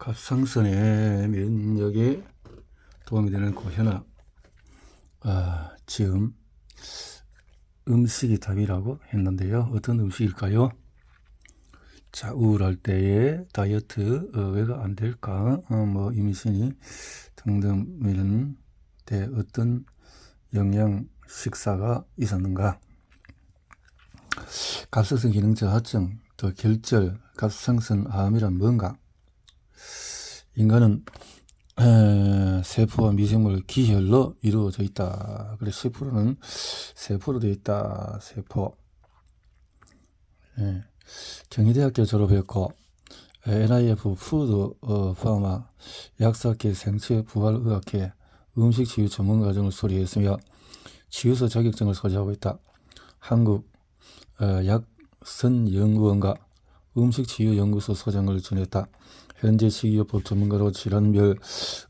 갑상선의 면역에 도움이 되는 고혈압. 지금 음식이 답이라고 했는데요. 어떤 음식일까요? 자, 우울할 때에 다이어트 왜가 안 될까? 임신이 등등 이런 때 어떤 영양 식사가 있었는가? 갑상선 기능 저하증, 또 결절, 갑상선암이란 뭔가? 인간은 세포와 미생물 기혈로 이루어져 있다. 그래 10%는 세포로 되어 있다. 세포. 경희대학교 졸업했고 NIF 푸드 파마 약사학회 생체 부활의학회 음식 치유 전문 과정을 수료했으며 치유서 자격증을 소지하고 있다. 한국 약선연구원과 음식치유연구소 소장을 지냈다. 현재 식이요법 전문가로 질환별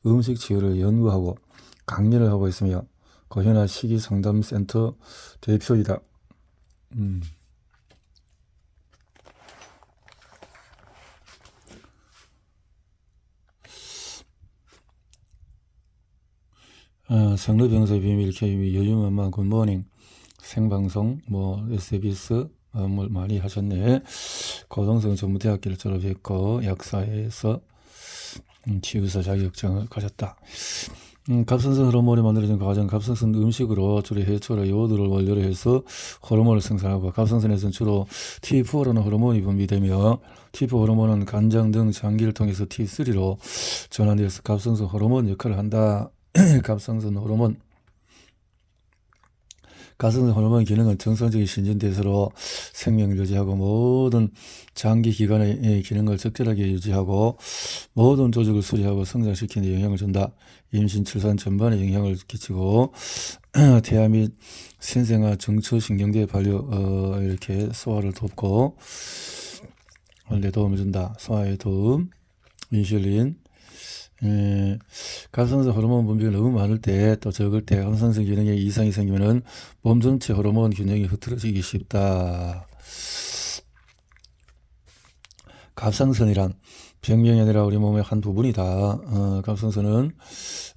음식치유를 연구하고 강연을 하고 있으며 고현아 식이상담센터 대표이다. 성로병사의 비밀 KBS 여유만만 굿모닝 생방송 SBS 많이 하셨네. 고등성 전문대학교를 졸업했고 약사에서 치유사 자격증을 가졌다. 갑상선 호르몬이 만들어진 과정, 갑상선 음식으로 주로 해초라 요오드를 원료로 해서 호르몬을 생산하고 갑상선에서는 주로 T4라는 호르몬이 분비되며 T4 호르몬은 간장 등 장기를 통해서 T3로 전환되어서 갑상선 호르몬 역할을 한다. 갑상선 호르몬 기능은 정상적인 신진대사로 생명을 유지하고 모든 장기 기간의 기능을 적절하게 유지하고 모든 조직을 수리하고 성장시키는 데 영향을 준다. 임신, 출산 전반에 영향을 끼치고 태아 및 신생아 정처신경계 발효 이렇게 소화를 돕고 원래 도움을 준다. 소화에 도움, 인슐린. 갑상선 호르몬 분비가 너무 많을 때 또 적을 때 갑상선 기능에 이상이 생기면은 몸 전체 호르몬 균형이 흐트러지기 쉽다. 갑상선이란 병명이 아니라 우리 몸의 한 부분이다. 갑상선은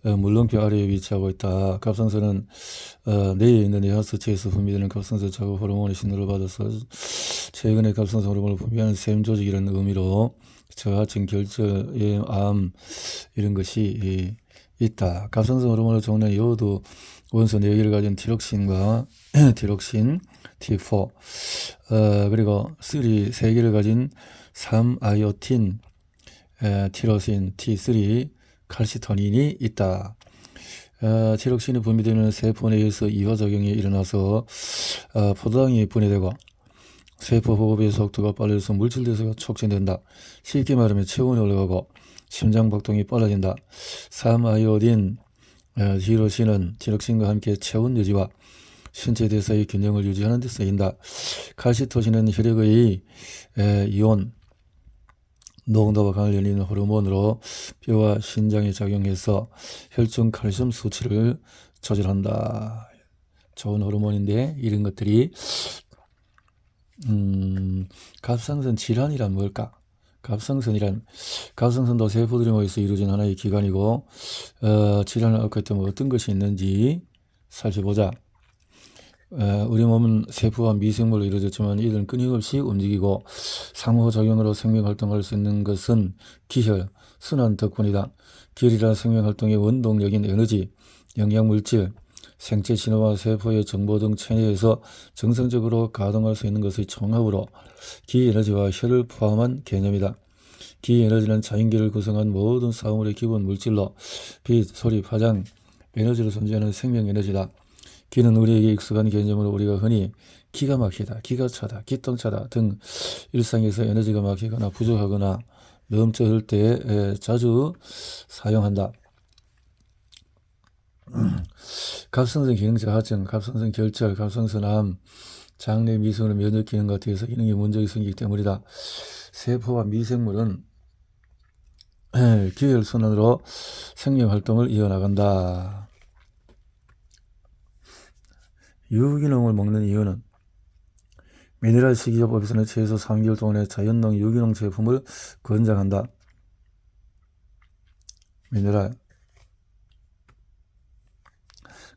물렁뼈 아래에 위치하고 있다. 갑상선은 뇌에 있는 뇌하수체에서 분비되는 갑상선 자극 호르몬의 신호를 받아서 최근에 갑상선 호르몬을 분비하는 샘 조직이라는 의미로 저하증, 결절, 암 이런 것이 있다. 갑상선 호르몬을 족는 요오드 원소 4개를 가진 티록신과 티록신, T4 그리고 3개를 가진 3아이오틴, 티로신, T3, 칼시토닌이 있다. 티록신이 분비되는 세포 내에서 이화작용이 일어나서 포도당이 분해되고 세포 호흡의 속도가 빨라져서 물질 대사가 촉진된다. 쉽게 말하면 체온이 올라가고 심장 박동이 빨라진다. 3아이오딘, 티로신은 티록신과 함께 체온 유지와 신체 대사의 균형을 유지하는 데 쓰인다. 칼시토신은 혈액의 이온 농도와 강을 열리는 호르몬으로 뼈와 신장에 작용해서 혈중 칼슘 수치를 조절한다. 좋은 호르몬인데 이런 것들이 갑상선 질환이란 뭘까? 갑상선도 세포들이 모여서 이루어진 하나의 기관이고 질환을 앓게 되면 어떤 것이 있는지 살펴보자. 우리 몸은 세포와 미생물로 이루어졌지만 이들은 끊임없이 움직이고 상호작용으로 생명활동할 수 있는 것은 기혈, 순환 덕분이다. 기혈이란 생명활동의 원동력인 에너지, 영양물질, 생체 신호와 세포의 정보 등 체내에서 정상적으로 가동할 수 있는 것의 종합으로 기에너지와 혈을 포함한 개념이다. 기에너지는 자연계를 구성한 모든 사물의 기본 물질로 빛, 소리, 파장, 에너지로 존재하는 생명에너지다. 기는 우리에게 익숙한 개념으로 우리가 흔히 기가 막히다, 기가 차다, 기똥차다 등 일상에서 에너지가 막히거나 부족하거나 넘쳐 흐를 때 자주 사용한다. 갑상선 기능 저하증, 갑상선 결절, 갑상선암, 장내 미생물 면역 기능 같은 기능에 문제가 생기기 때문이다. 세포와 미생물은 기혈 순환으로 생명 활동을 이어나간다. 유기농을 먹는 이유는 미네랄 식이요법에서는 최소 3개월 동안의 자연농 유기농 제품을 권장한다. 미네랄.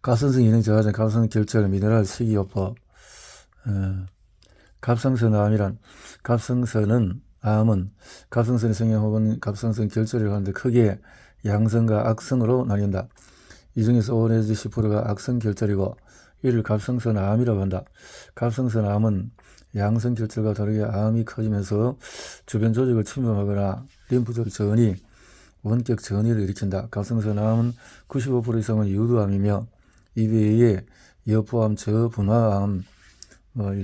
갑상선 기능 저하자 갑상선 결절 미네랄 식이요법. 갑상선암이란 암은 갑상선의 성형 혹은 갑상선 결절을 하는데 크게 양성과 악성으로 나뉜다. 이 중에서 5 내지 10%가 악성 결절이고 이를 갑상선암이라고 한다. 갑상선암은 양성 결절과 다르게 암이 커지면서 주변 조직을 침범하거나 림프절 전이 원격 전이를 일으킨다. 갑상선암은 95% 이상은 유두암이며 이외에 여포암, 저분화암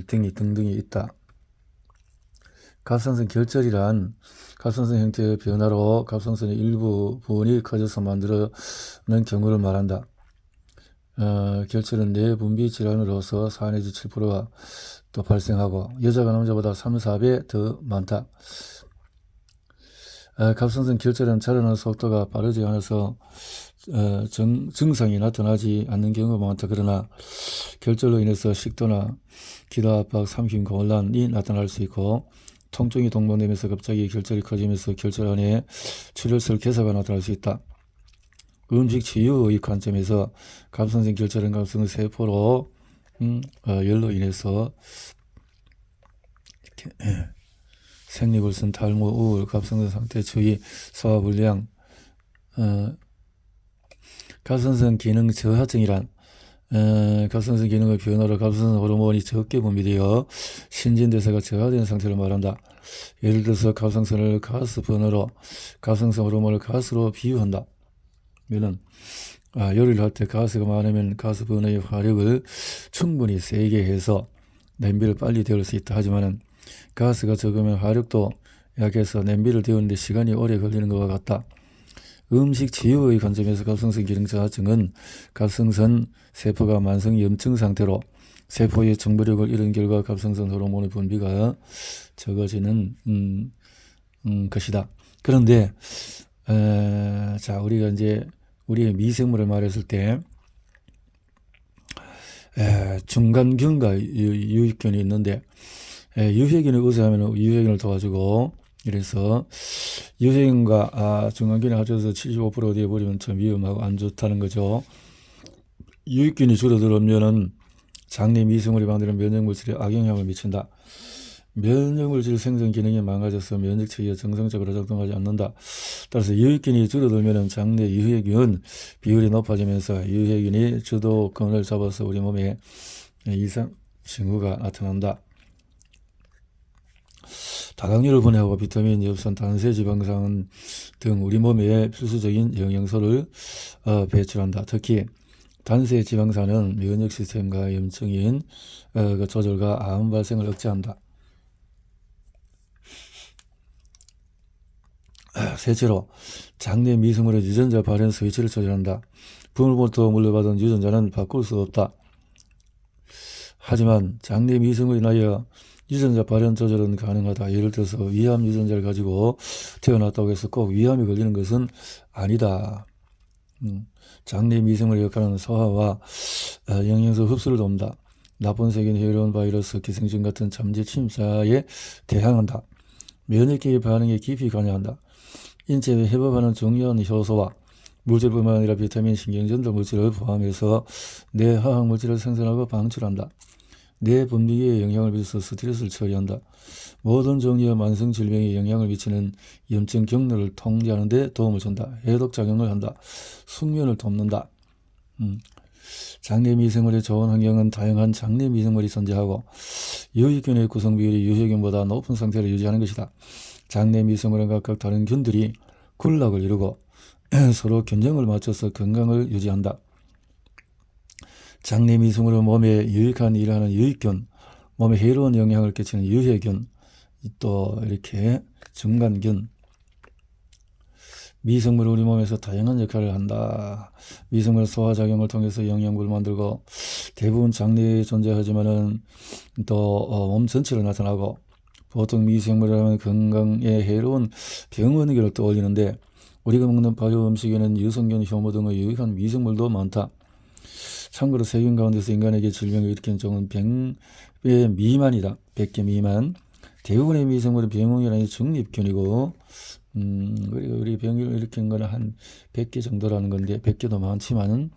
등등이 있다. 갑상선 결절이란 갑상선 형태의 변화로 갑상선의 일부 부분이 커져서 만들어낸 경우를 말한다. 결절은 뇌분비 질환으로서 4 내지 7%가 또 발생하고 여자가 남자보다 3, 4배 더 많다. 갑상선 결절은 자라는 속도가 빠르지 않아서 증상이 나타나지 않는 경우가 많다. 그러나 결절로 인해서 식도나 기도 압박, 삼킴, 곤란이 나타날 수 있고 통증이 동반되면서 갑자기 결절이 커지면서 결절 안에 출혈성 괴사가 나타날 수 있다. 음식 치유의 관점에서 갑상선 결절은 갑상선 세포로 열로 인해서 이렇게 생리불순, 탈모, 우울, 갑상선 상태 저히, 소화불량, 갑상선 기능 저하증이란 갑상선 기능의 변화로 갑상선 호르몬이 적게 분비되어 신진대사가 저하된 상태를 말한다. 예를 들어서 갑상선을 가스 버너로 갑상선 호르몬을 가스로 비유한다. 요리를 할 때 가스가 많으면 가스 버너의 화력을 충분히 세게 해서 냄비를 빨리 데울 수 있다. 하지만 가스가 적으면 화력도 약해서 냄비를 데우는데 시간이 오래 걸리는 것과 같다. 음식 치유의 관점에서 갑상선 기능 저하증은 갑상선 세포가 만성 염증 상태로 세포의 정보력을 잃은 결과 갑상선 호르몬의 분비가 적어지는 것이다. 그런데 자, 우리가 이제 우리의 미생물을 말했을 때 중간균과 유익균이 있는데 유해균을 의사하면 유해균을 도와주고 이래서 유해균과 중간균이 합쳐서 75% 되어버리면 참 위험하고 안 좋다는 거죠. 유익균이 줄어들면은 장내 미생물이 만드는 면역물질에 악영향을 미친다. 면역물질 생성 기능이 망가져서 면역체계가 정상적으로 작동하지 않는다. 따라서 유해균이 줄어들면 장내 유해균 비율이 높아지면서 유해균이 주도권을 잡아서 우리 몸에 이상 징후가 나타난다. 다각류를 분해하고 비타민, 엽산, 단세, 지방산 등 우리 몸에 필수적인 영양소를 배출한다. 특히 단세 지방산은 면역 시스템과 염증인 그 조절과 암 발생을 억제한다. 셋째로 장내 미생물의 유전자 발현 스위치를 조절한다. 부모로부터 물려받은 유전자는 바꿀 수 없다. 하지만 장내 미생물이 나여 유전자 발현 조절은 가능하다. 예를 들어서 위암 유전자를 가지고 태어났다고 해서 꼭 위암이 걸리는 것은 아니다. 장내 미생물의 역할은 소화와 영양소 흡수를 돕는다. 나쁜 세균, 해로운 바이러스, 기생충 같은 잠재 침사에 대항한다. 면역계의 반응에 깊이 관여한다. 인체에 회복하는 중요한 효소와 물질뿐만 아니라 비타민, 신경전달 물질을 포함해서 뇌 화학 물질을 생산하고 방출한다. 뇌 분비에 영향을 미쳐서 스트레스를 처리한다. 모든 종류의 만성 질병에 영향을 미치는 염증 경로를 통제하는 데 도움을 준다. 해독작용을 한다. 숙면을 돕는다. 장내 미생물의 좋은 환경은 다양한 장내 미생물이 존재하고 유익균의 구성 비율이 유해균보다 높은 상태를 유지하는 것이다. 장내 미생물은 각각 다른 균들이 군락을 이루고 서로 균형을 맞춰서 건강을 유지한다. 장내 미생물은 몸에 유익한 일을 하는 유익균, 몸에 해로운 영향을 끼치는 유해균, 또 이렇게 중간균, 미생물은 우리 몸에서 다양한 역할을 한다. 미생물 소화작용을 통해서 영양분을 만들고 대부분 장내에 존재하지만은 또 몸 전체로 나타나고 보통 미생물이라면 건강에 해로운 병원균을 떠올리는데 우리가 먹는 발효 음식에는 유성균, 효모 등의 유익한 미생물도 많다. 참고로 세균 가운데서 인간에게 질병을 일으키는 종은 100배 미만이다. 100개 미만. 대부분의 미생물은 병원균이 아닌 중립균이고 그리고 우리 병을 일으키는 거는 한 100개 정도라는 건데 100개도 많지만은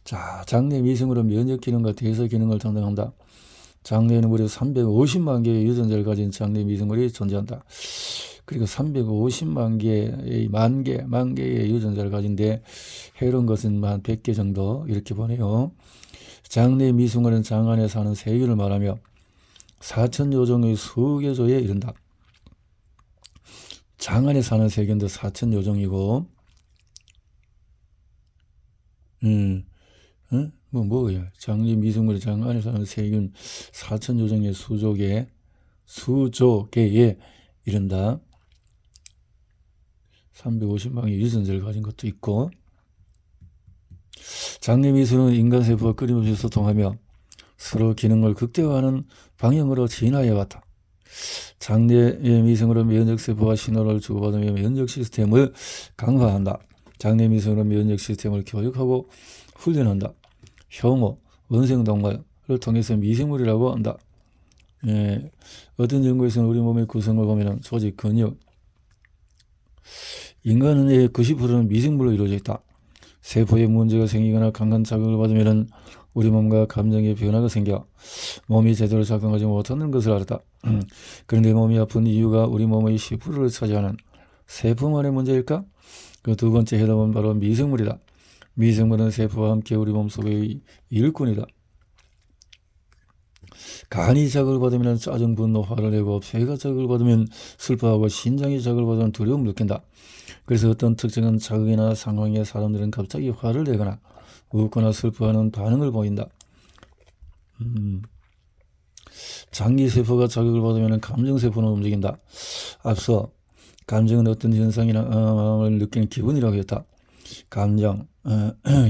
자, 장내 미생물은 면역 기능과 대사 기능을 담당한다. 장내에는 무려 350만 개의 유전자를 가진 장내 미생물이 존재한다. 그리고 350만 개의 만 개의 유전자를 가진데 해로운 것은 한 100개 정도 이렇게 보네요. 장내 미생물은 장 안에 사는 세균을 말하며 4천여 종의 수개조에 이른다. 장 안에 사는 세균도 4천여 종이고, 뭐야? 장내 미생물이 장 안에 사는 세균 4천여 종의 수조개에 이른다. 350망의 유전자를 가진 것도 있고, 장내 미생물은 인간 세포와 끊임없이 소통하며 서로 기능을 극대화하는 방향으로 진화해 왔다. 장내의 미생물은 면역 세포와 신호를 주고받으며 면역 시스템을 강화한다. 장내 미생물은 면역 시스템을 교육하고 훈련한다. 혐오, 원생동물을 통해서 미생물이라고 한다. 어떤 연구에서는 우리 몸의 구성을 보면 조직, 근육, 인간의 90%는 미생물로 이루어져 있다. 세포에 문제가 생기거나 강한 자극을 받으면 우리 몸과 감정의 변화가 생겨 몸이 제대로 작동하지 못하는 것을 알았다. 그런데 몸이 아픈 이유가 우리 몸의 10%를 차지하는 세포만의 문제일까? 그 두 번째 해답은 바로 미생물이다. 미생물은 세포와 함께 우리 몸속의 일꾼이다. 간이 자극을 받으면 짜증, 분노, 화를 내고 폐가 자극을 받으면 슬퍼하고 신장이 자극을 받으면 두려움을 느낀다. 그래서 어떤 특정한 자극이나 상황에 사람들은 갑자기 화를 내거나 웃거나 슬퍼하는 반응을 보인다. 장기세포가 자극을 받으면 감정세포는 움직인다. 앞서 감정은 어떤 현상이나 마음을 느끼는 기분이라고 했다. 감정,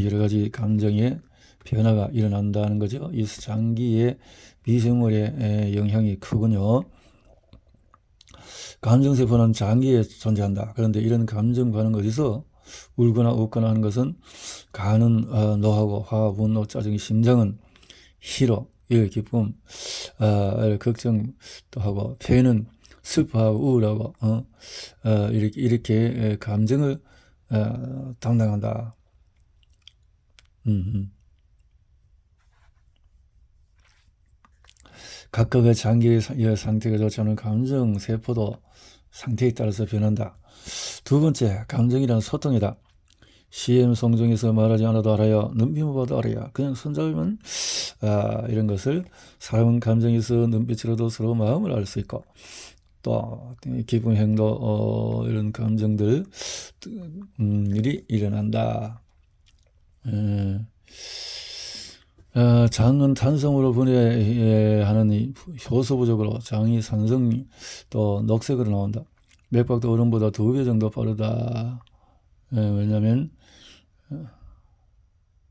여러 가지 감정의 변화가 일어난다는 거죠. 이 장기의 미생물의 영향이 크군요. 감정세포는 장기에 존재한다. 그런데 이런 감정 반응 어디서 울거나 웃거나 하는 것은 간은 노하고 화, 분노, 짜증, 심장은 희로, 기쁨, 걱정도 하고 폐는 슬퍼하고 우울하고 이렇게 감정을 담당한다. 각각의 장기의 상태가 좋지 않은 감정 세포도 상태에 따라서 변한다. 두 번째, 감정이란 소통이다. CM 송정에서 말하지 않아도 알아요. 눈빛만 봐도 알아요. 그냥 손잡으면 이런 것을 사람은 감정에서 눈빛으로도 서로 마음을 알 수 있고 또 기분, 행동 이런 감정들이 일어난다. 장은 탄성으로 분해하는 효소 부족으로 장이 산성 또 녹색으로 나온다. 맥박도 어른보다 2배 정도 빠르다. 왜냐하면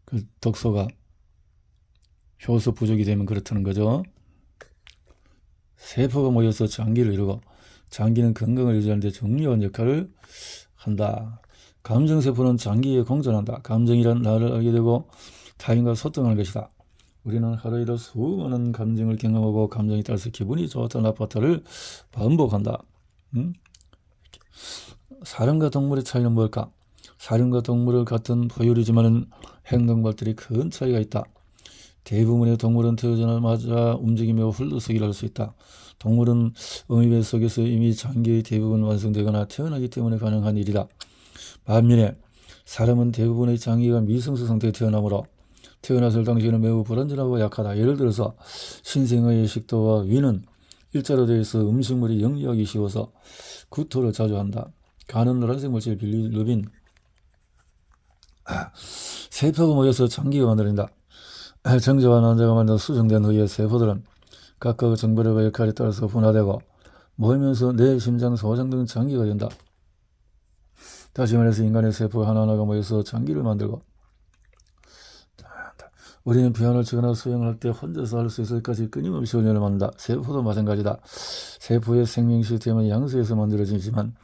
그 독소가 효소 부족이 되면 그렇다는 거죠. 세포가 모여서 장기를 이루고 장기는 건강을 유지하는 데 중요한 역할을 한다. 감정세포는 장기에 공존한다. 감정이란 나를 알게 되고 타인과 소통하는 것이다. 우리는 하루 일과 수많은 감정을 경험하고 감정에 따라서 기분이 좋다 나빴다를 반복한다. 사람과 동물의 차이는 뭘까? 사람과 동물은 같은 포유류지만 행동 발달이 큰 차이가 있다. 대부분의 동물은 태어나자마자 움직이며 훌러서기를 할 수 있다. 동물은 어미 뱃속에서 이미 장기의 대부분 완성되거나 태어나기 때문에 가능한 일이다. 반면에 사람은 대부분의 장기가 미성숙 상태에 태어나므로 태어났을 당시에는 매우 불안전하고 약하다. 예를 들어서 신생아의 식도와 위는 일자로 되어 있어 음식물이 영리하기 쉬워서 구토를 자주 한다. 간은 노란색 물질 빌리루빈, 세포가 모여서 장기가 만들어진다. 정자와 난자가 만든 수정된 후에 세포들은 각각 정벌의 역할에 따라서 분화되고 모이면서 뇌, 심장, 소장 등 장기가 된다. 다시 말해서 인간의 세포가 하나하나가 모여서 장기를 만들고 우리는 피아노를 치거나 수영을 할 때 혼자서 할 수 있을까지 끊임없이 훈련을 받는다. 세포도 마찬가지다. 세포의 생명 시스템은 양수에서 만들어지지만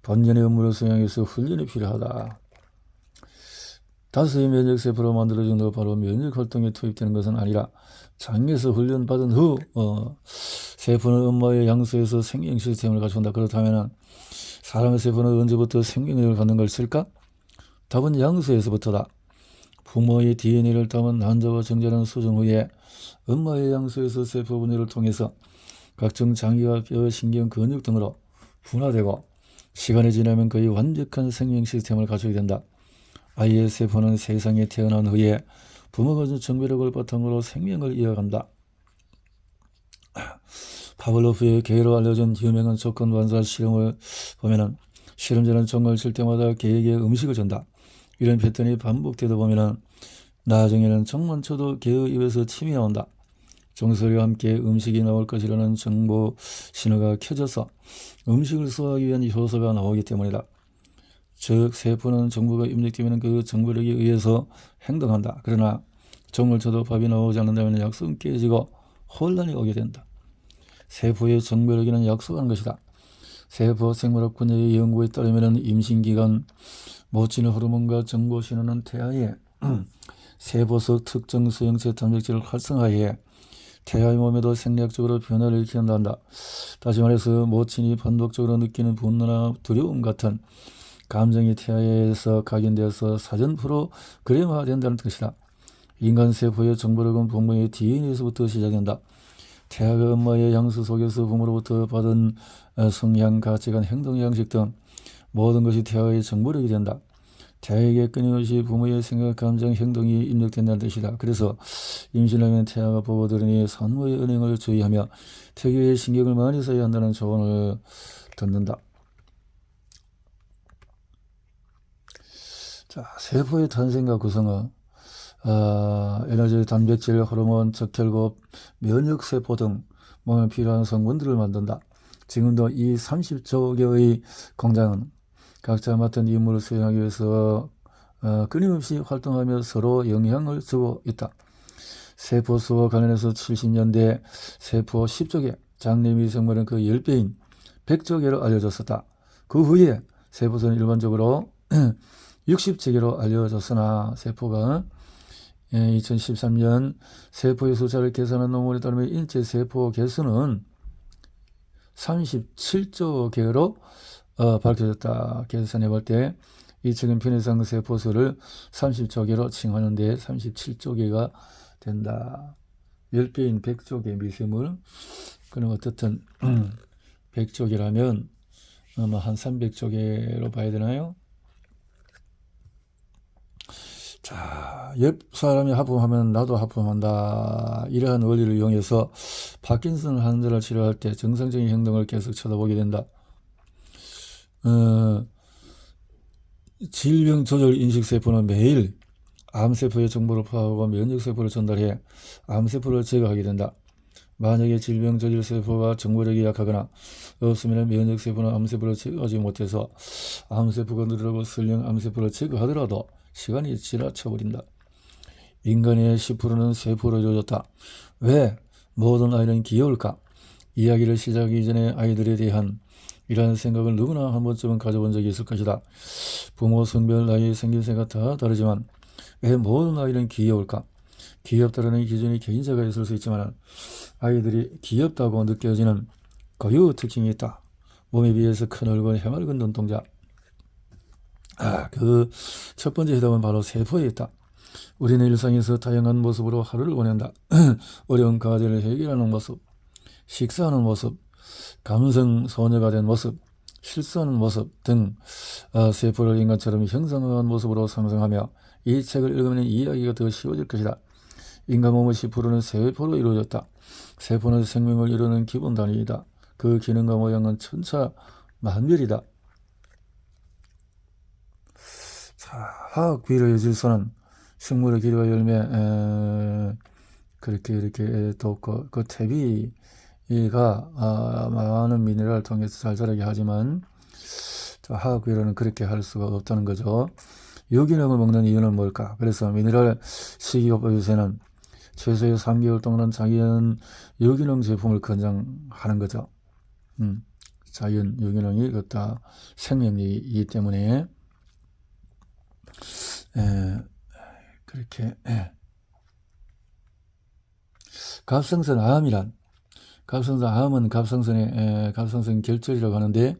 본연의 업무를 수행하기 위해서 훈련이 필요하다. 다수의 면역세포로 만들어진 후 바로 면역활동에 투입되는 것은 아니라 장에서 훈련받은 후 세포는 엄마의 양수에서 생명 시스템을 갖춘다. 그렇다면 사람의 세포는 언제부터 생명력을 갖는 것일까? 답은 양수에서부터다. 부모의 DNA를 담은 난자와 정자는 수정 후에 엄마의 양수에서 세포 분열을 통해서 각종 장기와 뼈, 신경, 근육 등으로 분화되고 시간이 지나면 거의 완벽한 생명 시스템을 갖추게 된다. 아이의 세포는 세상에 태어난 후에 부모가 준 정배력을 바탕으로 생명을 이어간다. 파블로프의 개로 알려진 유명한 조건 반사 실험을 보면은 실험자는 종을 칠 때마다 개에게 음식을 준다. 이런 패턴이 반복되다 보면은 나중에는 종만 쳐도 개의 입에서 침이 나온다. 종소리와 함께 음식이 나올 것이라는 정보 신호가 켜져서 음식을 소화하기 위한 효소가 나오기 때문이다. 즉 세포는 정보가 입력되면 그 정보력에 의해서 행동한다. 그러나 종을 쳐도 밥이 나오지 않는다면 약속은 깨지고 혼란이 오게 된다. 세포의 정보력에는 약속하는 것이다. 세포 생물학 분야의 연구에 따르면 임신기간 모친의 호르몬과 정보 신호는 태아의 세포 속 특정 수용체 단백질을 활성화해 태아의 몸에도 생리학적으로 변화를 일으킨다 한다. 다시 말해서 모친이 반복적으로 느끼는 분노나 두려움 같은 감정이 태아에서 각인되어서 사전 프로그램화된다는 것이다. 인간 세포의 정보력은 부모의 DNA에서부터 시작된다. 태아가 엄마의 양수 속에서 부모로부터 받은 성향, 가치관, 행동 양식 등 모든 것이 태아의 정보력이 된다. 태아에게 끊임없이 부모의 생각, 감정, 행동이 입력된다는 뜻이다. 그래서 임신하면 태아가 보고 들으니 산모의 언행을 주의하며 태교에 신경을 많이 써야 한다는 조언을 듣는다. 자, 세포의 탄생과 구성은 에너지, 단백질, 호르몬, 적혈구, 면역세포 등 몸에 필요한 성분들을 만든다. 지금도 이 30조 개의 공장은 각자 맡은 임무를 수행하기 위해서 끊임없이 활동하며 서로 영향을 주고 있다. 세포수와 관련해서 70년대 세포 10조 개, 장내 미생물은 그 10배인 100조 개로 알려졌었다. 그 후에 세포수는 일반적으로 60조 개로 알려졌으나 세포가 2013년 세포의 숫자를 계산한 논문에 따르면 인체 세포 개수는 37조 개로 밝혀졌다. 계산해 볼 때 이 지금 편의상 세포수를 30조 개로 칭하는데 37조 개가 된다. 10배인 100조 개 미생물. 그럼 어떻든 100조 개라면 한 300조 개로 봐야 되나요? 자, 옆 사람이 하품하면 나도 하품한다. 이러한 원리를 이용해서 파킨슨 환자를 치료할 때 정상적인 행동을 계속 쳐다보게 된다. 질병 조절 인식세포는 매일 암세포의 정보를 파악하고 면역세포를 전달해 암세포를 제거하게 된다. 만약에 질병 조절 세포가 정보력이 약하거나 없으면 면역세포는 암세포를 제거하지 못해서 암세포가 늘어나고 설령 암세포를 제거하더라도 시간이 지나쳐버린다. 인간의 10%는 세포로 이루어졌다. 왜 모든 아이는 귀여울까? 이야기를 시작하기 전에 아이들에 대한 이라는 생각을 누구나 한 번쯤은 가져본 적이 있을 것이다. 부모, 성별, 나이, 생김새가 다 다르지만 왜 모든 아이는 귀여울까? 귀엽다라는 기준이 개인차가 있을 수 있지만 아이들이 귀엽다고 느껴지는 고유 특징이 있다. 몸에 비해서 큰 얼굴, 해맑은 눈동자. 그 첫 번째 해답은 바로 세포에 있다. 우리는 일상에서 다양한 모습으로 하루를 보낸다. 어려운 과제를 해결하는 모습, 식사하는 모습, 감성 소녀가 된 모습, 실수하는 모습 등 세포를 인간처럼 형상화한 모습으로 상상하며 이 책을 읽으면 이야기가 더 쉬워질 것이다. 인간 몸의 10%는 세포로 이루어졌다. 세포는 생명을 이루는 기본 단위이다. 그 기능과 모양은 천차만별이다. 자, 화학 비료의 질소는 식물의 길이와 열매 그렇게 이렇게 돋고 그 퇴비가 많은 미네랄을 통해서 잘 자라게 하지만 화학 비료는 그렇게 할 수가 없다는 거죠. 유기농을 먹는 이유는 뭘까? 그래서 미네랄 식이요법 요새는 최소의 3개월 동안은 자연 유기농 제품을 권장하는 거죠. 자연 유기농이 그다 생명이기 때문에 그렇게 갑상선 암이란 갑상선 암은 갑상선 결절이라고 하는데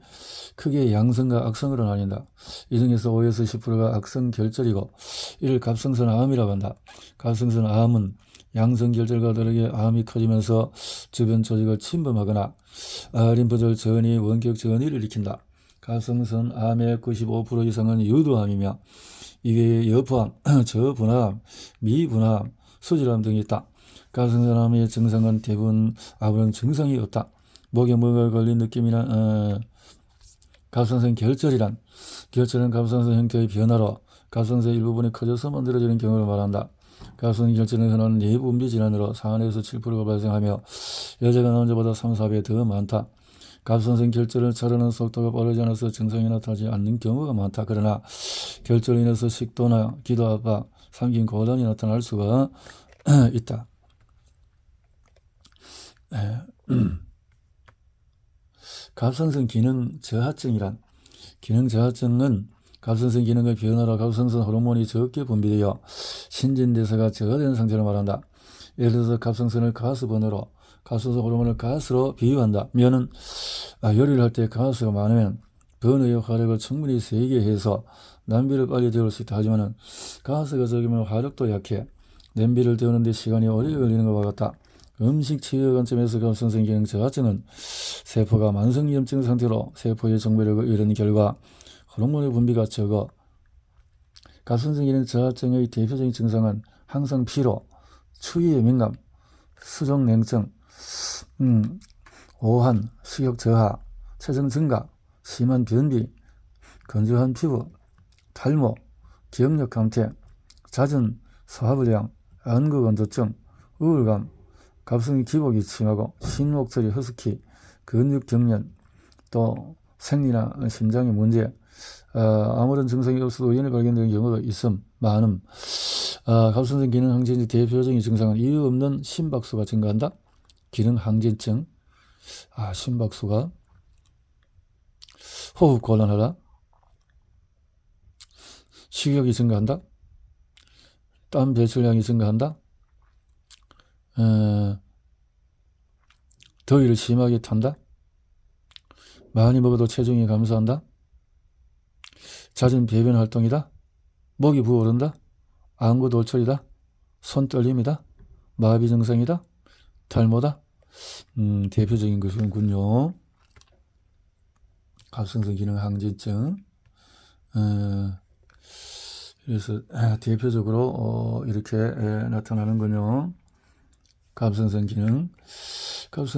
크게 양성과 악성으로 나뉜다. 이 중에서 5에서 10%가 악성 결절이고 이를 갑상선 암이라고 한다. 갑상선 암은 양성 결절과 다르게 암이 커지면서 주변 조직을 침범하거나 림프절 전이 원격 전이를 일으킨다. 갑상선 암의 95% 이상은 유도암이며 이외에 여부암, 저분암, 미분암, 수질암 등이 있다. 갑상선 암의 증상은 대부분 아무런 증상이 없다. 목에 뭐가 걸린 느낌이나 갑상선 결절은 갑상선 형태의 변화로 갑상선 일부분이 커져서 만들어지는 경우를 말한다. 갑상선 결절은 흔한 내분비 질환으로 4에서 7%가 발생하며 여자가 남자보다 3, 4배 더 많다. 갑상선 결절을 자르는 속도가 빠르지 않아서 증상이 나타나지 않는 경우가 많다. 그러나 결절로 인해서 식도나 기도 압박, 삼긴 고단이 나타날 수가 있다. 갑상선 기능 저하증이란 기능 저하증은 갑상선 기능의 변화로 갑상선 호르몬이 적게 분비되어 신진대사가 저하되는 상태를 말한다. 예를 들어서 갑상선을 가스번호로 갑상선 호르몬을 가스로 비유한다. 면은 요리를 할 때 가스가 많으면 버너의 화력을 충분히 세게 해서 냄비를 빨리 데울 수 있다. 하지만 가스가 적으면 화력도 약해 냄비를 데우는 데 시간이 오래 걸리는 것과 같다. 음식 치유 관점에서 갑상선 기능 저하증은 세포가 만성염증 상태로 세포의 정배력을 잃은 결과 호르몬의 분비가 적어 갑상선 기능 저하증의 대표적인 증상은 항상 피로, 추위에 민감, 수족 냉증, 오한, 식욕 저하, 체중 증가, 심한 변비, 건조한 피부, 탈모, 기억력 감퇴, 잦은 소화불량, 안구건조증, 우울감, 갑상선 기복이 심하고 신목소리 허스키, 근육 경련, 또 생리나 심장의 문제, 아무런 증상이 없어도 우연히 발견되는 경우도 많음. 갑상선 기능 항진의 대표적인 증상은 이유 없는 심박수가 증가한다. 기능 항진증, 심박수가 호흡 곤란하다. 식욕이 증가한다. 땀 배출량이 증가한다. 더위를 심하게 탄다. 많이 먹어도 체중이 감소한다. 잦은 배변 활동이다. 목이 부어오른다. 안구 돌출이다. 손 떨림이다. 마비 증상이다. 탈모다. 대표적인 것이군요. 갑상선 기능 항진증. 그래서 대표적으로 이렇게 나타나는군요. 갑상선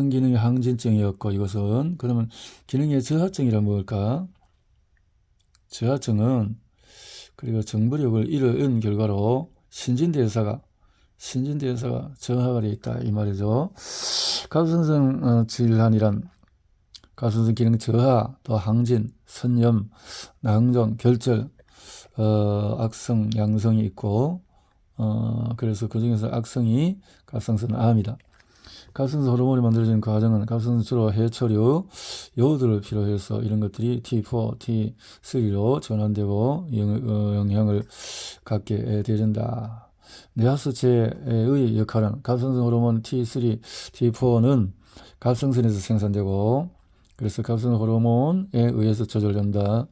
기능의 항진증이었고, 이것은 그러면 기능의 저하증이란 뭘까? 저하증은 그리고 정부력을 잃은 결과로 신진대사가 저하가 되어 있다 이 말이죠. 갑상선 질환이란 갑상선 기능 저하, 또 항진, 선염, 낭종, 결절, 악성, 양성이 있고, 그래서 그 중에서 악성이 갑상선 암이다. 갑상선 호르몬이 만들어지는 과정은 갑상선 주로 해초류, 요오드를 필요해서 이런 것들이 T4, T3로 전환되고 영향을 갖게 되어진다. 뇌하수체의 역할은 갑상선 호르몬 T3, T4는 갑상선에서 생산되고, 그래서 갑상선 호르몬에 의해서 조절된다.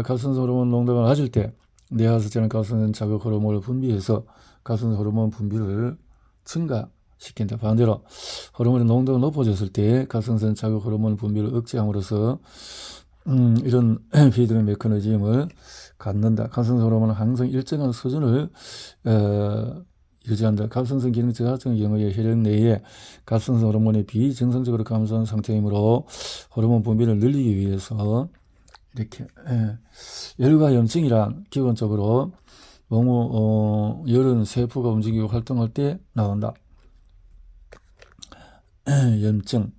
갑상선 호르몬 농도가 낮을 때 뇌하수체는 갑상선 자극 호르몬을 분비해서 갑상선 호르몬 분비를 증가시킨다. 반대로 호르몬의 농도가 높아졌을 때 갑상선 자극 호르몬 분비를 억제함으로써 이런 비드의 메커니즘을 갖는다. 갑상선 호르몬은 항상 일정한 수준을 유지한다. 갑상선 기능 저하증의 경우에 혈액 내에 갑상선 호르몬이 비정상적으로 감소한 상태이므로 호르몬 분비를 늘리기 위해서 이렇게 열과 염증이란 기본적으로 너무 열은 세포가 움직이고 활동할 때 나온다. 염증,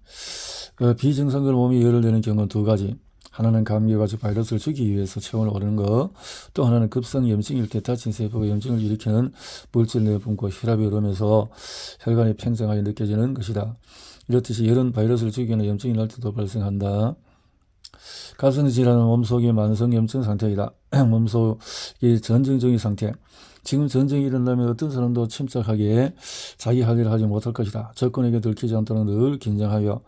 비정상적으로 몸이 열을 내는 경우는 두 가지. 하나는 감기가 바이러스를 죽이기 위해서 체온을 오르는 것, 또 하나는 급성 염증일 때 다친 세포가 염증을 일으키는 물질 내분과 혈압이 오르면서 혈관이 팽창하여 느껴지는 것이다. 이렇듯이 열은 바이러스를 죽이거나 염증이 날 때도 발생한다. 갑상선 질환은 몸속의 만성 염증 상태이다. 몸속의 전증적인 상태, 지금 전쟁이 일어나면 어떤 사람도 침착하게 자기 할 일을 하지 못할 것이다. 적군에게 들키지 않도록 늘 긴장하여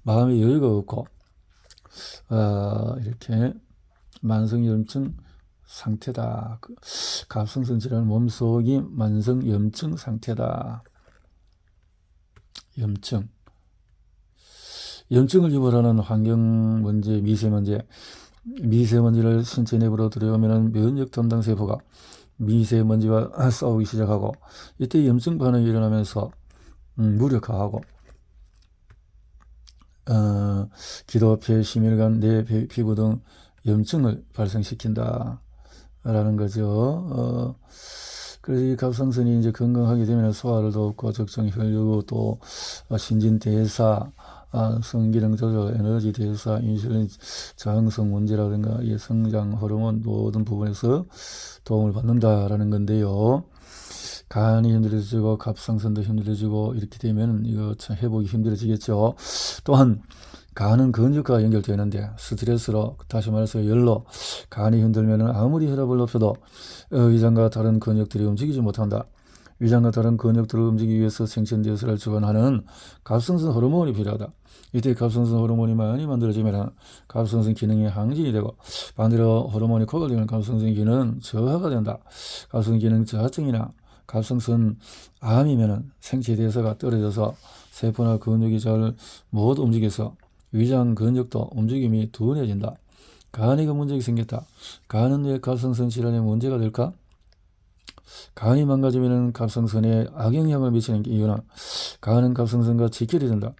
마음의 여유가 없고 이렇게 만성염증 상태다. 갑상선 질환 몸속이 만성염증 상태다. 염증을 유발하는 환경 문제, 미세먼지를 신체 내부로 들여오면 면역 담당 세포가 미세먼지와 싸우기 시작하고 이때 염증 반응이 일어나면서 무력화하고 기도, 폐, 심혈관, 뇌, 피부 등 염증을 발생시킨다 라는 거죠. 그래서 이 갑상선이 이제 건강하게 되면 소화를 돕고 적정 혈류, 또 신진대사, 성기능 조절, 에너지 대사, 인슐린 저항성 문제라든가 이 성장 호르몬 모든 부분에서 도움을 받는다라는 건데요. 간이 힘들어지고 갑상선도 힘들어지고 이렇게 되면 이거 참 회복이 힘들어지겠죠. 또한 간은 근육과 연결되는데 스트레스로, 다시 말해서 열로 간이 힘들면 아무리 혈압을 높여도 위장과 다른 근육들이 움직이지 못한다. 위장과 다른 근육들을 움직이기 위해서 생천대사를 주관하는 갑상선 호르몬이 필요하다. 이때 갑상선 호르몬이 많이 만들어지면 갑상선 기능이 항진이 되고 반대로 호르몬이 고갈되면 갑상선 기능은 저하가 된다. 갑상선 기능 저하증이나 갑상선 암이면 생체대사가 떨어져서 세포나 근육이 잘 못 움직여서 위장 근육도 움직임이 둔해진다. 간에 문제가 생겼다. 간은 왜 갑상선 질환에 문제가 될까? 간이 망가지면 갑상선에 악영향을 미치는 이유는 간은 갑상선과 직결이 된다.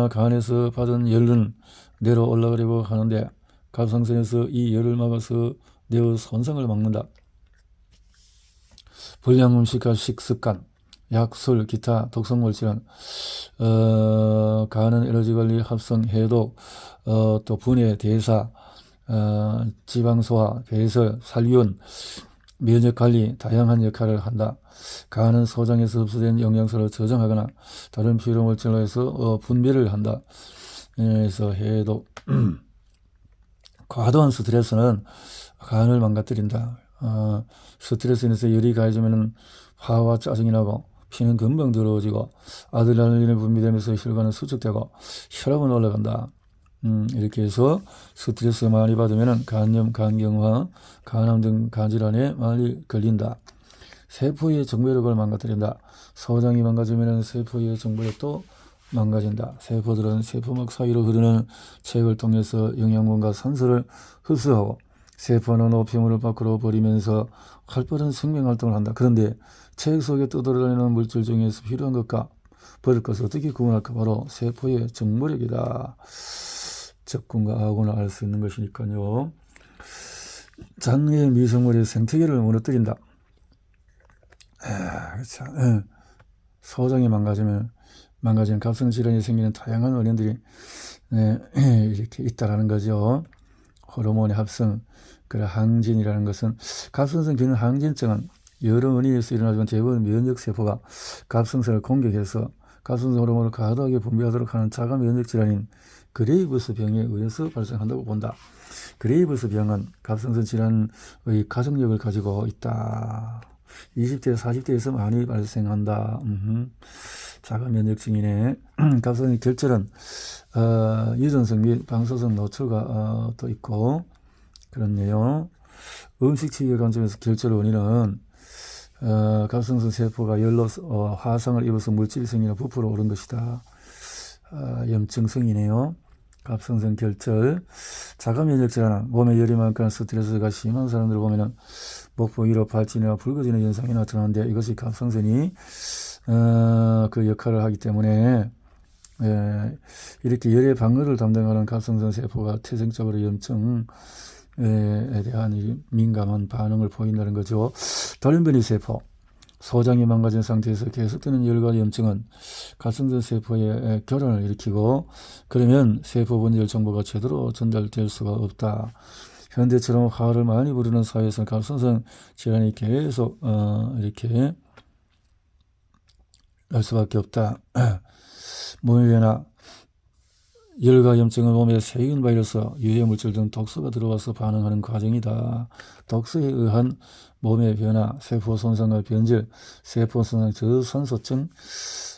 간에서 받은 열은 뇌로 올라가려고 하는데 갑상선에서 이 열을 막아서 뇌의 손상을 막는다. 불량 음식과 식습관, 약, 술, 기타 독성물 질환, 간은 에너지 관리, 합성, 해독, 또 분해, 대사, 지방 소화, 배설, 살균, 면역 관리 다양한 역할을 한다. 간은 소장에서 흡수된 영양소를 저장하거나 다른 필요 물질로 해서 분배를 한다. 그래서 해독. 과도한 스트레스는 간을 망가뜨린다. 스트레스 인해서 열이 가해지면 화와 짜증이 나고 피는 금방 더러워지고 아드레날린이 분비되면서 혈관은 수축되고 혈압은 올라간다. 이렇게 해서 스트레스 많이 받으면 간염, 간경화, 간암 등 간질환에 많이 걸린다. 세포의 정보력을 망가뜨린다. 소장이 망가지면 세포의 정보력도 망가진다. 세포들은 세포막 사이로 흐르는 체액을 통해서 영양분과 산소를 흡수하고 세포는 오피물을 밖으로 버리면서 활발한 생명활동을 한다. 그런데 체액 속에 떠돌아다니는 물질 중에서 필요한 것과 버릴 것을 어떻게 구분할까? 바로 세포의 정보력이다. 적군과 악군을 알 수 있는 것이니까요. 장내 미생물의 생태계를 무너뜨린다. 그렇죠. 소장이 망가지는 갑상 질환이 생기는 다양한 원인들이 이렇게 있다라는 거죠. 호르몬의 합성, 그래 항진이라는 것은 갑상선 기능 항진증은 여러 원인에서 일어나지만 대부분 면역세포가 갑상선을 공격해서 갑상선 호르몬을 과도하게 분비하도록 하는 자가 면역 질환인 그레이브스 병에 의해서 발생한다고 본다. 그레이브스 병은 갑상선 질환의 가족력을 가지고 있다. 20대, 40대에서 많이 발생한다. 자가 면역증이네. 갑상선 결절은 유전성 및 방사성 노출가 또 있고 그렇네요. 음식 치료 관점에서 결절 원인은 갑상선 세포가 열로 화상을 입어서 물질이 생기는 부풀어 오른 것이다. 염증성이네요. 갑상선 결절. 자가 면역 질환은 몸에 열이 많거나 스트레스가 심한 사람들을 보면은 목부 위로 발진이나 붉어지는 현상이 나타나는데 이것이 갑상선이 그 역할을 하기 때문에 이렇게 열의 방어를 담당하는 갑상선 세포가 태생적으로 염증에 대한 민감한 반응을 보인다는 거죠. 돌연변이 세포. 소장이 망가진 상태에서 계속되는 열과 염증은 갑상선 세포의 교란을 일으키고 그러면 세포 분열 정보가 제대로 전달될 수가 없다. 현대처럼 화를 많이 부르는 사회에서는 갑상선 질환이 계속 이렇게 날 수밖에 없다. 몸의 변화, 열과 염증은 몸에 세균, 바이러스, 유해 물질 등 독소가 들어와서 반응하는 과정이다. 독소에 의한 몸의 변화, 세포 손상과 변질, 세포 손상 저산소증,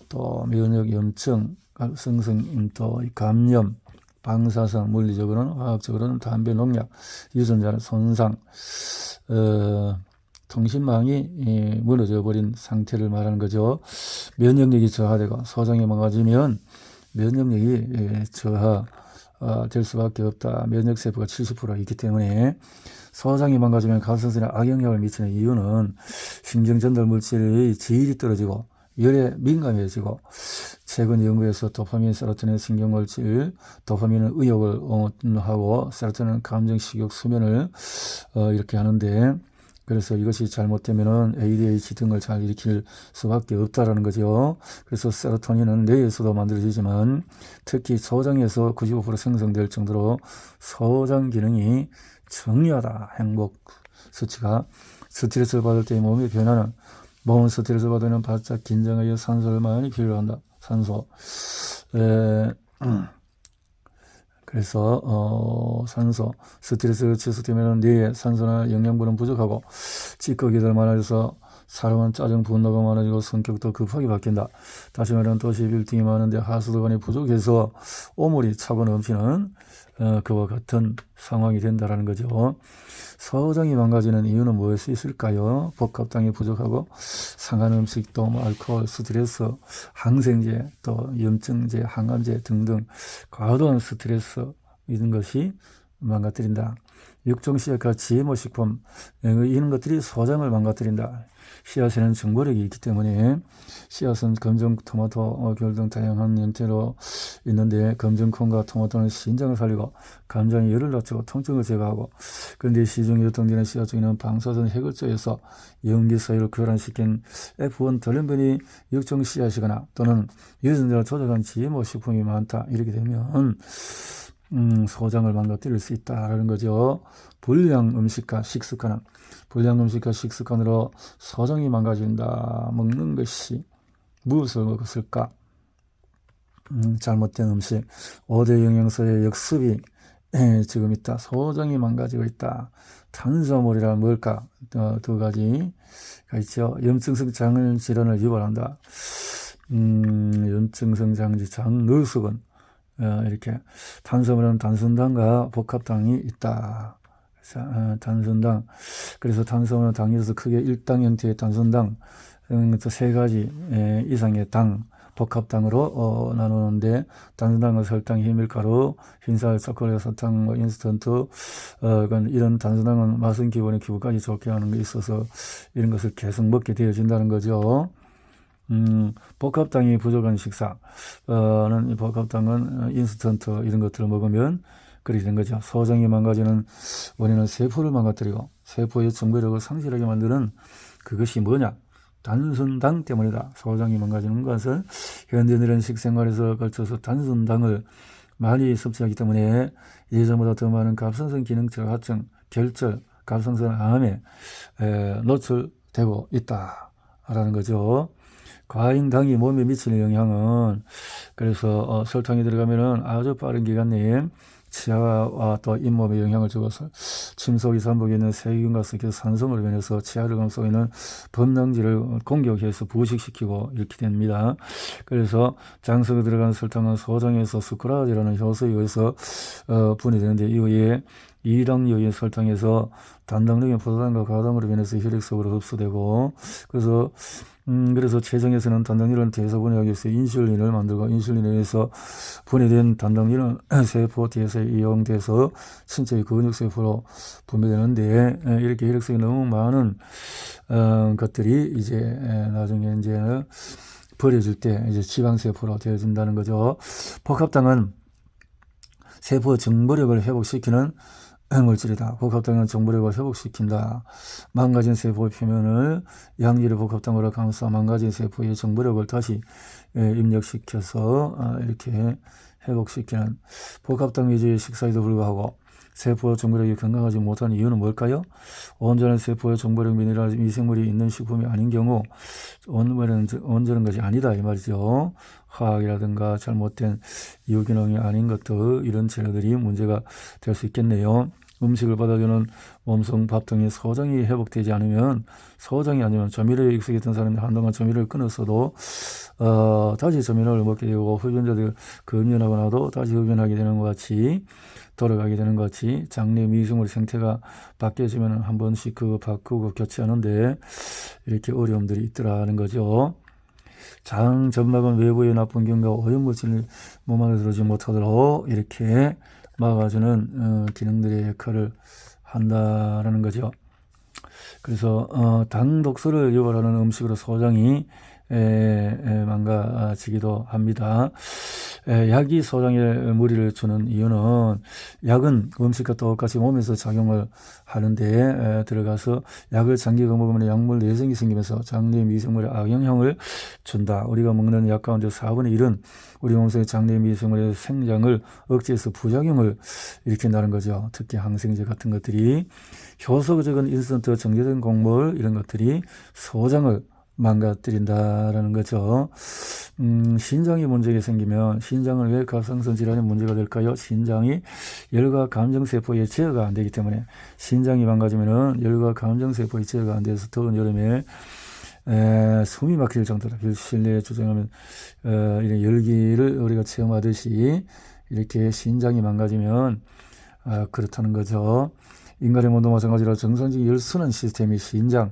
또 면역 염증, 각성성 또 감염, 방사성, 물리적으로는 화학적으로는 담배, 농약, 유전자 손상, 통신망이 무너져 버린 상태를 말하는 거죠. 면역력이 저하되고 소장이 망가지면 면역력이 저하될 수밖에 없다. 면역세포가 70% 있기 때문에 소장이 망가지면 갑상선에 악영향을 미치는 이유는 신경전달 물질의 질이 떨어지고 열에 민감해지고, 최근 연구에서 도파민, 세로토닌, 신경물질, 도파민은 의욕을 하고 세로토닌은 감정, 식욕, 수면을 이렇게 하는데, 그래서 이것이 잘못되면은 ADHD 등을 잘 일으킬 수밖에 없다라는 거죠. 그래서 세로토닌은 뇌에서도 만들어지지만 특히 소장에서 95% 생성될 정도로 소장 기능이 중요하다. 행복 수치가. 스트레스를 받을 때의 몸의 변화는, 몸은 스트레스를 받으면 바짝 긴장하여 산소를 많이 필요한다. 산소. 그래서 산소, 스트레스가 지속되면 뇌에 산소나 영양분은 부족하고 찌꺼기들 많아져서 사람은 짜증, 분노가 많아지고 성격도 급하게 바뀐다. 다시 말하면 도시 빌딩이 많은데 하수도관이 부족해서 오물이 차고 넘치는 그와 같은 상황이 된다라는 거죠. 소장이 망가지는 이유는 무엇이 있을까요? 복합당이 부족하고 상한 음식도 알코올, 스트레스, 항생제, 또 염증제, 항암제 등등 과도한 스트레스 이런 것이 망가뜨린다. 육종씨앗과 GMO 식품 이런 것들이 소장을 망가뜨린다. 씨앗에는 정보력이 있기 때문에 씨앗은 검정 토마토, 귤 등 다양한 형태로 있는데, 검정콩과 토마토는 신장을 살리고 감장의 열을 낮추고 통증을 제거하고, 그런데 시중에 유통되는 씨앗 중에는 방사선 해결제에서 염기 사이를 교란시킨 F1 돌연변이 육종 씨앗이거나 또는 유전자를 조작한 GMO 식품이 많다. 이렇게 되면 소장을 망가뜨릴 수 있다라는 거죠. 불량 음식과 식습관은, 불량 음식과 식습관으로 소장이 망가진다. 먹는 것이 무엇을 먹었을까? 잘못된 음식, 5대 영양소의 역습이 지금 있다. 소장이 망가지고 있다. 탄수화물이란 뭘까? 두 가지가 있죠. 염증성 장을 질환을 유발한다. 염증성 장지 장의식은 이렇게 탄수화물은 단순당과 복합당이 있다. 그래서 단순당, 그래서 탄수화물은 당에서 크게 1당 형태의 단순당, 또 3가지 이상의 당, 복합당으로 나누는데, 단순당은 설탕, 히밀가루, 흰쌀, 초콜릿, 사탕, 인스턴트, 이런 단순당은 맛은 기본에 기분까지 좋게 하는 게 있어서 이런 것을 계속 먹게 되어진다는 거죠. 복합당이 부족한 식사는, 이 복합당은 인스턴트 이런 것들을 먹으면 그렇게 된 거죠. 소장이 망가지는 원인은 세포를 망가뜨리고 세포의 정보력을 상실하게 만드는 그것이 뭐냐? 단순당 때문이다. 소장이 망가지는 것은 현대인들은 식생활에서 걸쳐서 단순당을 많이 섭취하기 때문에 예전보다 더 많은 갑상선 기능 저하증, 결절, 갑상선 암에 노출되고 있다라는 거죠. 과잉당이 몸에 미치는 영향은, 그래서 설탕이 들어가면은 아주 빠른 기간 내에 치아와 또 잇몸에 영향을 주어서 침속 이산복에 있는 세균과 섞여서 산성으로 변해서 치아혈관 속에 있는 범랑지를 공격해서 부식시키고 이렇게 됩니다. 그래서 장석에 들어간 설탕은 소장에서 스크라라는 효소에 의해서 분해되는데, 이후에 이당류인 설탕에서 단당류인 포도당과 과당으로 변해서 혈액 속으로 흡수되고, 그래서 체정에서는 단당류는 대사분해하기 위해서 인슐린을 만들고, 인슐린에 의해서 분해된 단당류는 세포 대사에 이용돼서 신체의 근육세포로 분배되는데, 이렇게 혈액 속에 너무 많은 것들이 이제 나중에 이제 버려질 때 이제 지방세포로 되어진다는 거죠. 복합당은 세포 정보력을 회복시키는 물질이다. 복합당은 정보력을 회복시킨다. 망가진 세포의 표면을 양질의 복합당으로 감싸 망가진 세포의 정보력을 다시 입력시켜서 이렇게 회복시키는 복합당 위주의 식사에도 불구하고 세포 정보력이 건강하지 못한 이유는 뭘까요? 온전한 세포의 정보력 미네랄 미생물이 있는 식품이 아닌 경우 온전한 것이 아니다 이 말이죠. 화학이라든가 잘못된 유기농이 아닌 것들 이런 재료들이 문제가 될 수 있겠네요. 음식을 받아주는 몸속 밥 등의 소장이 회복되지 않으면 소장이 아니면 조미료에 익숙했던 사람이 한동안 조미료를 끊었어도 다시 조미료를 먹게 되고 흡연자들 금연하고 나도 다시 흡연하게 되는 것 같이 돌아가게 되는 것 같이 장내 미생물 생태가 바뀌어지면 한 번씩 그거 바꾸고 교체하는데 이렇게 어려움들이 있더라는 거죠. 장 점막은 외부의 나쁜 경과 오염물질이 몸 안에 들어오지 못하도록 이렇게 막아주는 기능들의 역할을 한다라는 거죠. 그래서 당 독소를 유발하는 음식으로 소장이 망가지기도 합니다. 약이 소장에 무리를 주는 이유는 약은 음식과 똑같이 몸에서 작용을 하는데 들어가서 약을 장기간 먹으면 약물 내성이 생기면서 장내 미생물에 악영향을 준다. 우리가 먹는 약 가운데 4분의 1은 우리 몸속의 장내 미생물의 생장을 억제해서 부작용을 일으킨다는 거죠. 특히 항생제 같은 것들이 효소가 적은 인스턴트 정제된 곡물 이런 것들이 소장을 망가뜨린다라는 거죠. 신장이 문제가 생기면 신장은 왜 갑상선 질환의 문제가 될까요? 신장이 열과 감정세포의 제어가 안 되기 때문에 신장이 망가지면은 열과 감정세포의 제어가 안 돼서 더운 여름에 숨이 막힐 정도로 실내에 주정하면 이런 열기를 우리가 체험하듯이 이렇게 신장이 망가지면 그렇다는 거죠. 인간의 몸도 마찬가지로 정상적인 열순환 시스템이 신장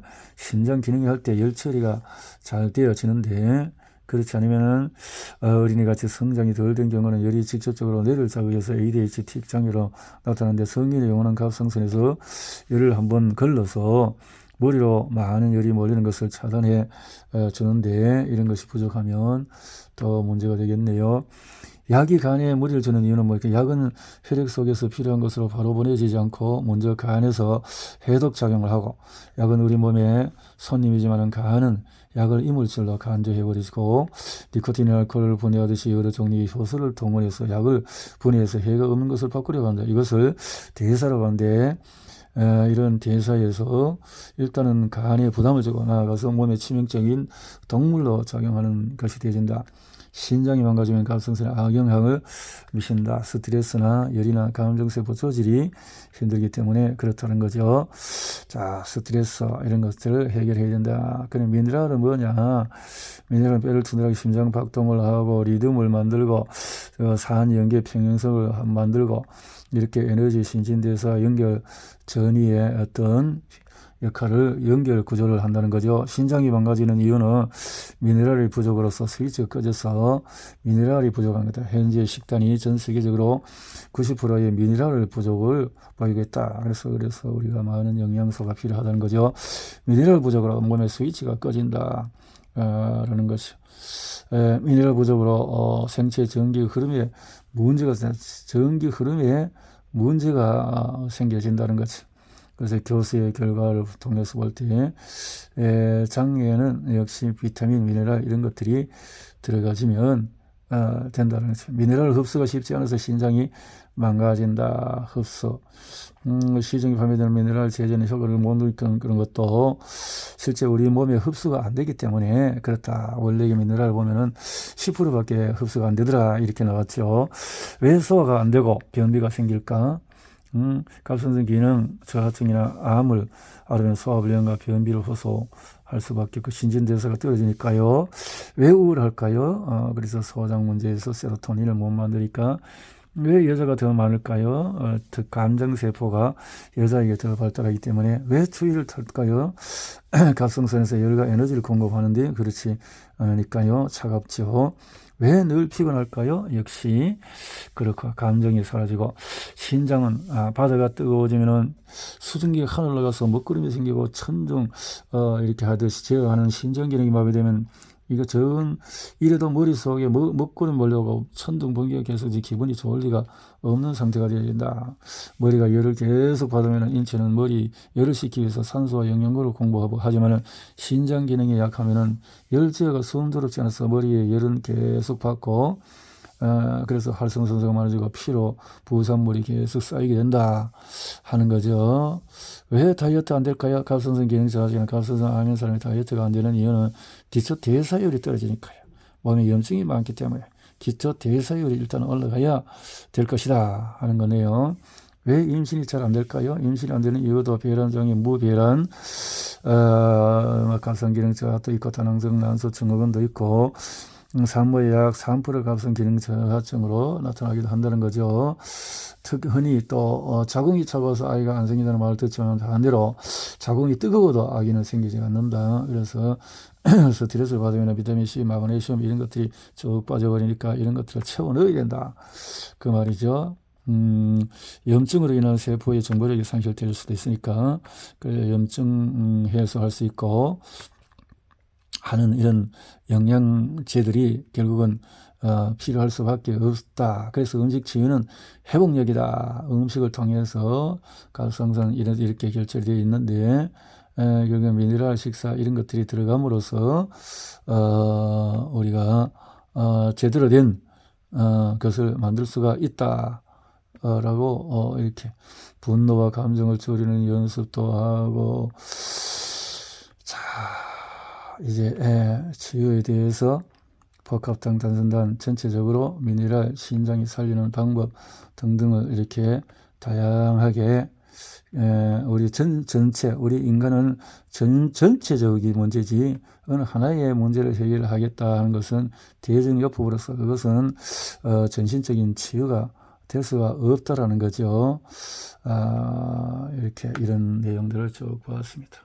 기능이 할 때 열 처리가 잘 되어지는데 그렇지 않으면은 어린이같이 성장이 덜 된 경우는 열이 직접적으로 뇌를 자극해서 ADHD 장애로 나타나는데 성인의 영원한 갑상선에서 열을 한번 걸러서 머리로 많은 열이 몰리는 것을 차단해 주는데 이런 것이 부족하면 더 문제가 되겠네요. 약이 간에 무리를 주는 이유는 뭘까요? 약은 혈액 속에서 필요한 것으로 바로 보내지지 않고 먼저 간에서 해독 작용을 하고 약은 우리 몸의 손님이지만 간은 약을 이물질로 간주해버리고 니코틴 알코올을 분해하듯이 여러 종류의 효소를 동원해서 약을 분해해서 해가 없는 것을 바꾸려고 한다. 이것을 대사라고 하는데 이런 대사에서 일단은 간에 부담을 주고 나아가서 몸에 치명적인 독물로 작용하는 것이 되어진다. 신장이 망가지면 갑상선에 악영향을 미친다. 스트레스나 열이나 감정세포 조절이 힘들기 때문에 그렇다는 거죠. 자, 스트레스 이런 것들을 해결해야 된다. 그럼 미네랄은 뭐냐? 미네랄은 뼈를 튼튼하게 심장 박동을 하고 리듬을 만들고 산연계 평형성을 만들고 이렇게 에너지 신진대사 연결 전이의 어떤 역할을 연결 구조를 한다는 거죠. 신장이 망가지는 이유는 미네랄의 부족으로서 스위치가 꺼져서 미네랄이 부족한 거다. 현재 식단이 전 세계적으로 90%의 미네랄 부족을 보이고 있다. 그래서 우리가 많은 영양소가 필요하다는 거죠. 미네랄 부족으로 몸의 스위치가 꺼진다. 라는 것이죠. 미네랄 부족으로 생체 전기 흐름에 문제가 생겨진다는 거죠. 그래서 교수의 결과를 통해서 볼 때 장에는 역시 비타민, 미네랄 이런 것들이 들어가지면 된다는 거죠. 미네랄 흡수가 쉽지 않아서 신장이 망가진다. 흡수. 시중에 판매되는 미네랄 제제는 효과를 못 느끼는 그런 것도 실제 우리 몸에 흡수가 안 되기 때문에 그렇다. 원래 미네랄 보면은 10%밖에 흡수가 안 되더라. 이렇게 나왔죠. 왜 소화가 안 되고 변비가 생길까? 갑상선 기능 저하증이나 암을 앓으면 소화불량과 변비를 호소할 수밖에 없고 신진대사가 떨어지니까요. 왜 우울할까요? 그래서 소장 문제에서 세로토닌을 못 만드니까 왜 여자가 더 많을까요? 감정세포가 여자에게 더 발달하기 때문에 왜 추위를 탈까요? 갑상선에서 열과 에너지를 공급하는데 그렇지 않으니까요. 차갑죠. 왜 늘 피곤할까요? 역시 그렇고 감정이 사라지고 신장은 바다가 뜨거워지면은 수증기가 하늘로 가서 먹구름이 생기고 천둥 이렇게 하듯이 제어하는 신장 기능이 마비되면 이거 이래도 머릿속에 먹고는 몰려고 천둥번개가 계속 기분이 좋을 리가 없는 상태가 되어야 된다. 머리가 열을 계속 받으면 인체는 머리 열을 식히기 위해서 산소와 영양분을 공부하고 하지만은 신장 기능이 약하면은 열제어가 순조롭지 않아서 머리에 열은 계속 받고 그래서 활성산소가 많아지고 피로 부산물이 계속 쌓이게 된다 하는 거죠. 왜 다이어트 안 될까요? 갑상선 기능 저하지는 갑상선 앓는 사람이 다이어트가 안 되는 이유는 기초 대사율이 떨어지니까요. 몸에 염증이 많기 때문에 기초 대사율이 일단 올라가야 될 것이다 하는 거네요. 왜 임신이 잘 안 될까요? 임신이 안 되는 이유도 배란 중에 무배란, 갑상 기능 저하도 있고 다낭성 난소 증후군도 있고 산모의 약 3% 갑상 기능 저하증으로 나타나기도 한다는 거죠. 흔히 또 자궁이 차가워서 아이가 안 생긴다는 말을 듣지만 반대로 자궁이 뜨거워도 아기는 생기지 않는다. 그래서 스트레스를 받으면 비타민C, 마그네슘 이런 것들이 쭉 빠져버리니까 이런 것들을 채워 넣어야 된다. 그 말이죠. 염증으로 인한 세포의 정보력이 상실될 수도 있으니까 염증 해소할 수 있고 하는 이런 영양제들이 결국은 필요할 수밖에 없다. 그래서 음식 치유는 회복력이다. 음식을 통해서 갑상선 이렇게 결절되어 있는데 결국 미네랄 식사 이런 것들이 들어감으로써 우리가 제대로 된 것을 만들 수가 있다. 라고 이렇게 분노와 감정을 줄이는 연습도 하고 자 이제 치유에 대해서 복합당 단순단 전체적으로 미네랄 신장이 살리는 방법 등등을 이렇게 다양하게 우리 우리 인간은 전체적인 문제지 어느 하나의 문제를 해결하겠다 하는 것은 대중요법으로서 그것은 전신적인 치유가 될 수가 없다라는 거죠. 이렇게 이런 내용들을 쭉 보았습니다.